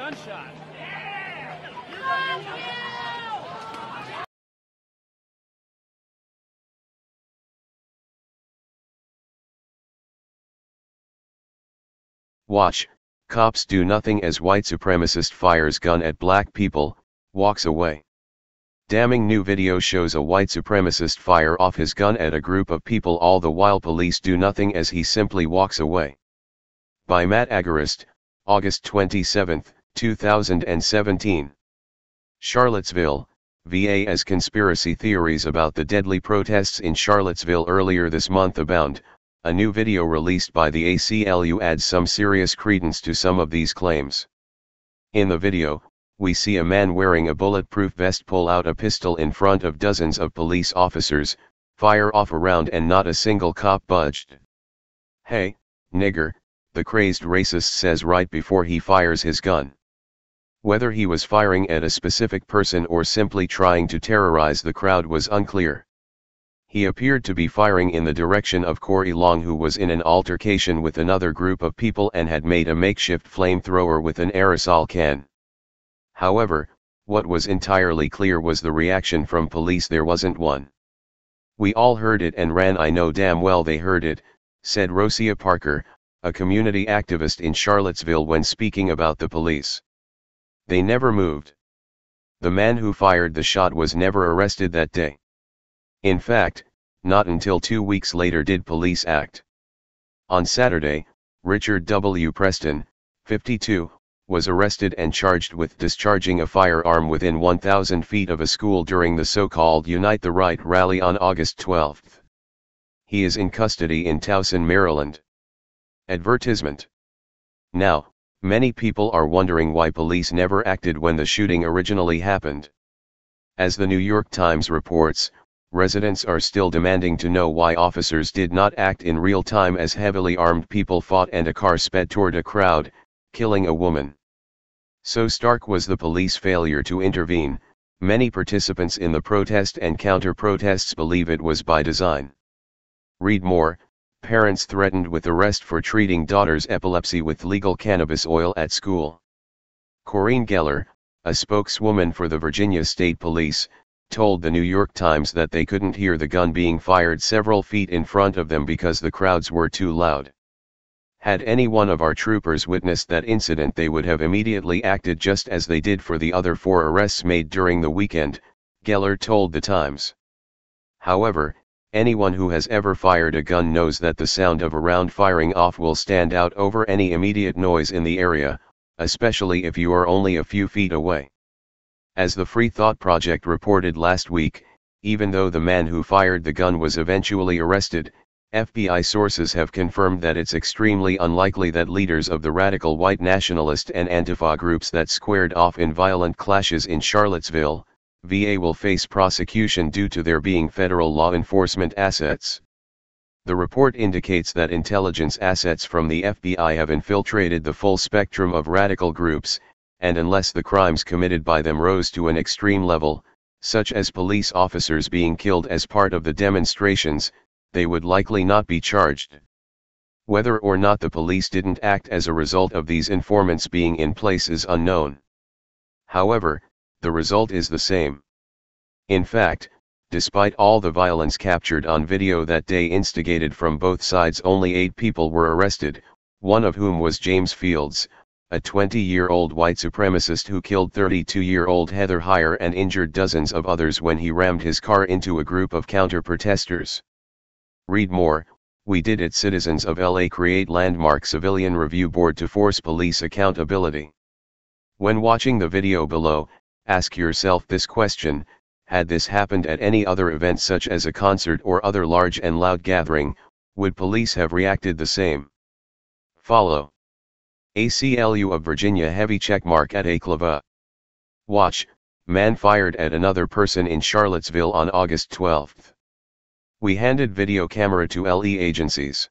gunshot. Watch, cops do nothing as white supremacist fires gun at black people, walks away. Damning new video shows a white supremacist fire off his gun at a group of people all the while police do nothing as he simply walks away. By Matt Agarist, August 27, 2017. Charlottesville, VA. As conspiracy theories about the deadly protests in Charlottesville earlier this month abound, a new video released by the ACLU adds some serious credence to some of these claims. In the video, we see a man wearing a bulletproof vest pull out a pistol in front of dozens of police officers, fire off a round and not a single cop budged. "Hey, nigger," the crazed racist says right before he fires his gun. Whether he was firing at a specific person or simply trying to terrorize the crowd was unclear. He appeared to be firing in the direction of Corey Long, who was in an altercation with another group of people and had made a makeshift flamethrower with an aerosol can. However, what was entirely clear was the reaction from police. There wasn't one. "We all heard it and ran. I know damn well they heard it," said Rosia Parker, a community activist in Charlottesville, when speaking about the police. "They never moved. The man who fired the shot was never arrested that day. In fact, not until 2 weeks later did police act." On Saturday, Richard W. Preston, 52, was arrested and charged with discharging a firearm within 1,000 feet of a school during the so-called Unite the Right rally on August 12. He is in custody in Towson, Maryland. Advertisement. Now, many people are wondering why police never acted when the shooting originally happened. As the New York Times reports, residents are still demanding to know why officers did not act in real time as heavily armed people fought and a car sped toward a crowd, killing a woman. So stark was the police failure to intervene, many participants in the protest and counter-protests believe it was by design. Read more. Parents threatened with arrest for treating daughter's epilepsy with legal cannabis oil at school. Corinne Geller, a spokeswoman for the Virginia State Police, told the New York Times that they couldn't hear the gun being fired several feet in front of them because the crowds were too loud. Had any one of our troopers witnessed that incident, they would have immediately acted just as they did for the other 4 arrests made during the weekend, Geller told the Times. However, anyone who has ever fired a gun knows that the sound of a round firing off will stand out over any immediate noise in the area, especially if you are only a few feet away. As the Free Thought Project reported last week, even though the man who fired the gun was eventually arrested, FBI sources have confirmed that it's extremely unlikely that leaders of the radical white nationalist and Antifa groups that squared off in violent clashes in Charlottesville, VA, will face prosecution due to their being federal law enforcement assets. The report indicates that intelligence assets from the FBI have infiltrated the full spectrum of radical groups, and unless the crimes committed by them rose to an extreme level, such as police officers being killed as part of the demonstrations, they would likely not be charged. Whether or not the police didn't act as a result of these informants being in place is unknown. However, the result is the same. In fact, despite all the violence captured on video that day instigated from both sides, only 8 people were arrested, one of whom was James Fields, a 20-year-old white supremacist who killed 32-year-old Heather Heyer and injured dozens of others when he rammed his car into a group of counter-protesters. Read more. We Did It. Citizens of LA create landmark civilian review board to force police accountability. When watching the video below, ask yourself this question: had this happened at any other event such as a concert or other large and loud gathering, would police have reacted the same? Follow. ACLU of Virginia heavy checkmark at COPWATCH. Watch, man fired at another person in Charlottesville on August 12. We handed video camera to LE agencies.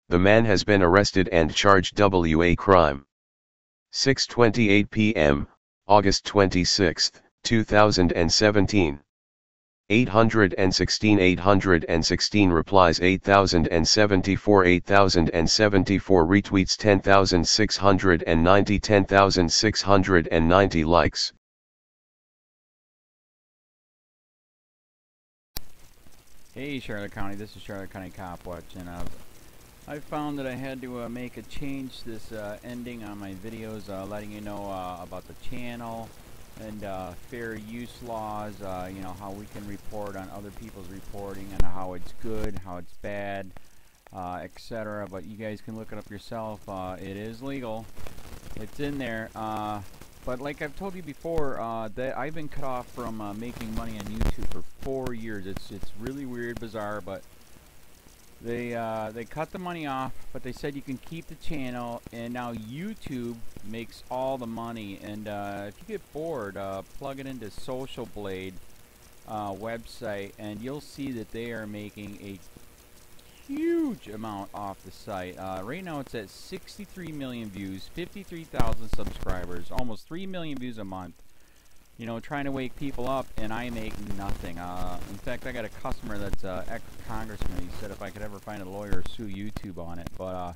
The man has been arrested and charged WA crime. 6:28 p.m., August 26, 2017. 816 replies, 8074 retweets, 10,690 likes. Hey Charlotte County, this is Charlotte County COPWATCH, and I found that I had to make a change this ending on my videos, letting you know about the channel and fair use laws, you know, how we can report on other people's reporting and how it's good, how it's bad, etc. But you guys can look it up yourself. It is legal. It's in there. But like I've told you before, that I've been cut off from making money on YouTube for 4 years. It's really weird, bizarre, but they cut the money off, but they said you can keep the channel, and now YouTube makes all the money. And if you get bored, plug it into Social Blade website, and you'll see that they are making a huge amount off the site. Right now it's at 63 million views, 53,000 subscribers, almost 3 million views a month. You know, trying to wake people up, and I make nothing. In fact, I got a customer that's ex-congressman. He said if I could ever find a lawyer, sue YouTube on it. But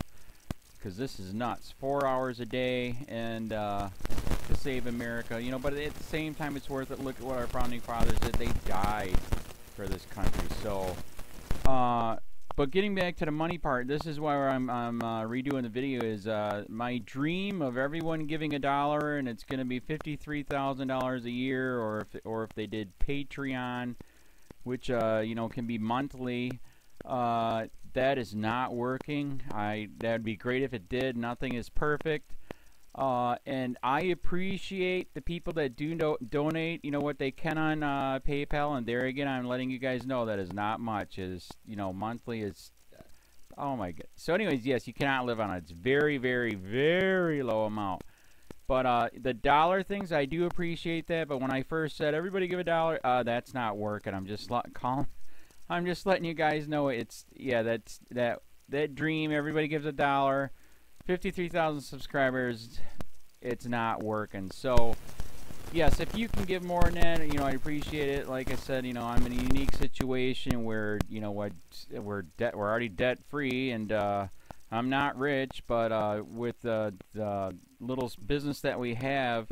because this is nuts, 4 hours a day, and to save America. You know, but at the same time, it's worth it. Look at what our founding fathers did. They died for this country. So, but getting back to the money part, this is why I'm redoing the video. Is my dream of everyone giving $1, and it's going to be $53,000 a year, or if they did Patreon, which you know, can be monthly. That is not working. That'd be great if it did. Nothing is perfect. And I appreciate the people that do donate, you know, what they can on PayPal, and there again, I'm letting you guys know that is not much. Is, you know, monthly is, oh my god. So anyways, yes, you cannot live on it. It's very, very, very low amount. But the dollar things, I do appreciate that. But when I first said everybody give $1, that's not working. I'm just letting you guys know it's, yeah, that's that dream. Everybody gives $1. 53,000 subscribers, it's not working. So yes, if you can give more than that, you know, I appreciate it. Like I said, you know, I'm in a unique situation where, you know, we're already debt free, and I'm not rich, but with the little business that we have,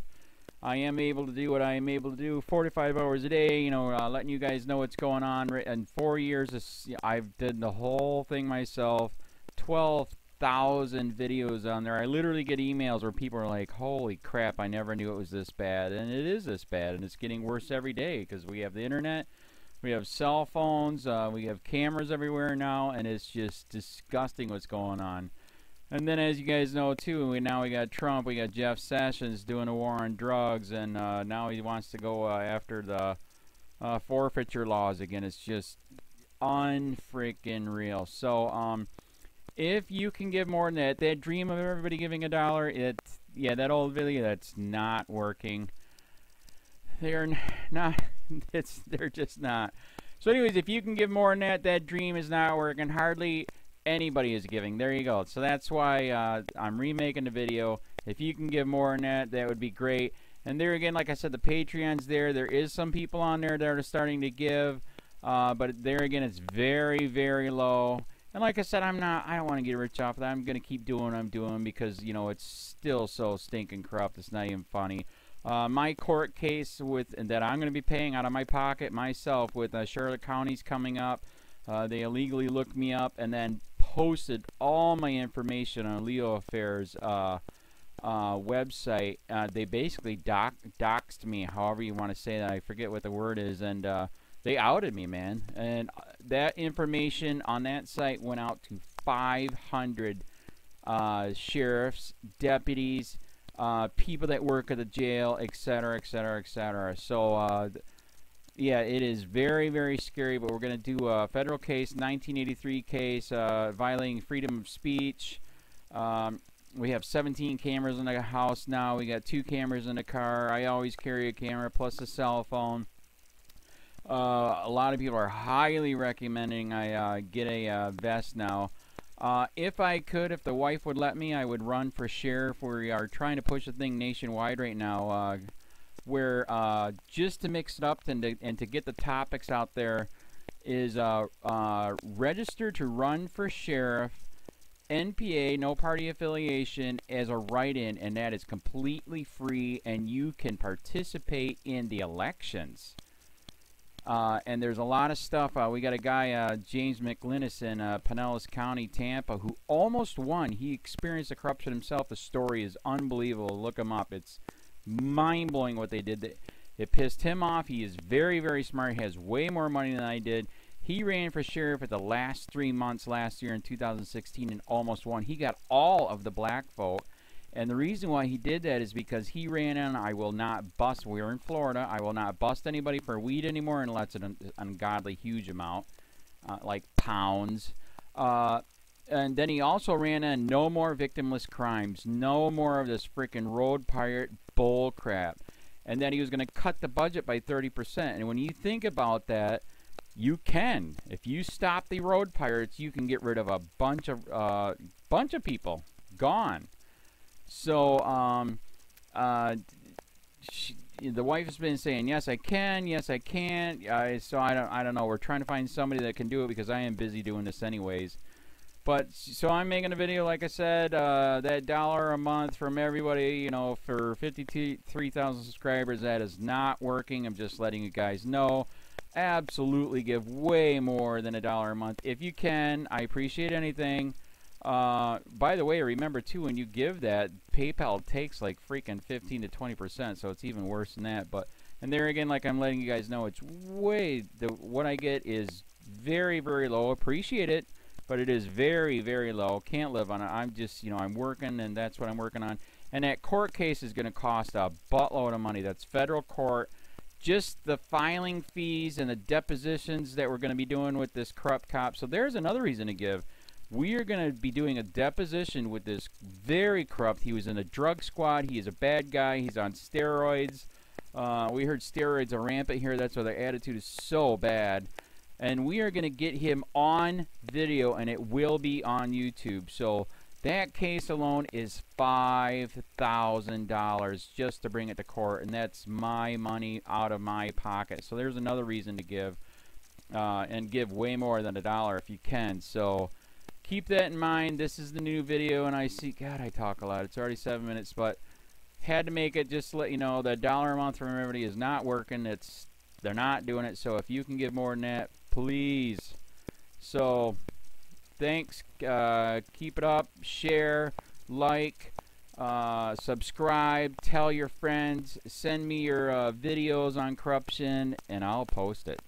I am able to do what I am able to do 45 hours a day, you know, letting you guys know what's going on. In 4 years, I've did the whole thing myself. 12,000 videos on there. I literally get emails where people are like, holy crap, I never knew it was this bad. And it is this bad, and it's getting worse every day because we have the internet, we have cell phones, we have cameras everywhere now, and it's just disgusting what's going on. And then, as you guys know too, we got Trump, we got Jeff Sessions doing a war on drugs, and now he wants to go after the forfeiture laws again. It's just unfreaking real. So if you can give more than that dream of everybody giving $1, yeah, that old video, that's not working. They're not, they're just not. So anyways, if you can give more than that dream is not working. Hardly anybody is giving. There you go. So that's why I'm remaking the video. If you can give more than that would be great. And there again, like I said, the Patreon's there. There is some people on there that are starting to give, but there again, it's very, very low. And like I said, I don't want to get rich off of that. I'm going to keep doing what I'm doing because, you know, it's still so stinking corrupt. It's not even funny. My court case that I'm going to be paying out of my pocket myself with Charlotte County's coming up. They illegally looked me up and then posted all my information on LEOAFFAIRS website. They basically doxed me, however you want to say that. I forget what the word is, and they outed me, man. And that information on that site went out to 500 sheriffs, deputies, people that work at the jail, etc., etc., etc. So, yeah, it is very, very scary, but we're going to do a federal case, 1983 case, violating freedom of speech. We have 17 cameras in the house now. We got 2 cameras in the car. I always carry a camera plus a cell phone. A lot of people are highly recommending I get a vest now. If I could, if the wife would let me, I would run for sheriff. We are trying to push the thing nationwide right now. where just to mix it up and to get the topics out there is register to run for sheriff, NPA, no party affiliation, as a write-in, and that is completely free, and you can participate in the elections. And there's a lot of stuff. We got a guy, James McLinnis in Pinellas County, Tampa, who almost won. He experienced the corruption himself. The story is unbelievable. Look him up. It's mind-blowing what they did. It pissed him off. He is very, very smart. He has way more money than I did. He ran for sheriff at the last 3 months last year in 2016 and almost won. He got all of the black vote. And the reason why he did that is because he ran in, I will not bust, we're in Florida, I will not bust anybody for weed anymore unless it's an ungodly huge amount, like pounds. And then he also ran in, no more victimless crimes, no more of this freaking road pirate bull crap. And then he was going to cut the budget by 30%. And when you think about that, you can. If you stop the road pirates, you can get rid of a bunch of people. Gone. So, the wife has been saying, yes, I can, yes, I can't. So I don't know. We're trying to find somebody that can do it because I am busy doing this anyways. But, so I'm making a video, like I said, that $1 a month from everybody, you know, for 53,000 subscribers, that is not working. I'm just letting you guys know. Absolutely give way more than $1 a month. If you can, I appreciate anything. By the way, remember too, when you give that, PayPal takes like freaking 15 to 20%, so it's even worse than that. But, and there again, like I'm letting you guys know, it's way, what I get is very, very low. Appreciate it, but it is very, very low. Can't live on it. I'm just, you know, I'm working, and that's what I'm working on. And that court case is going to cost a buttload of money. That's federal court. Just the filing fees and the depositions that we're going to be doing with this corrupt cop. So there's another reason to give. We are going to be doing a deposition with this very corrupt. He was in a drug squad. He is a bad guy. He's on steroids. We heard steroids are rampant here. That's why their attitude is so bad. And we are going to get him on video, and it will be on YouTube. So that case alone is $5,000 just to bring it to court, and that's my money out of my pocket. So there's another reason to give, and give way more than $1 if you can. So keep that in mind. This is the new video, and I see, God, I talk a lot. It's already 7 minutes, but had to make it just to let you know that $1 a month from everybody is not working. They're not doing it. So if you can give more than that, please. So thanks. Keep it up. Share, like, subscribe, tell your friends, send me your videos on corruption, and I'll post it.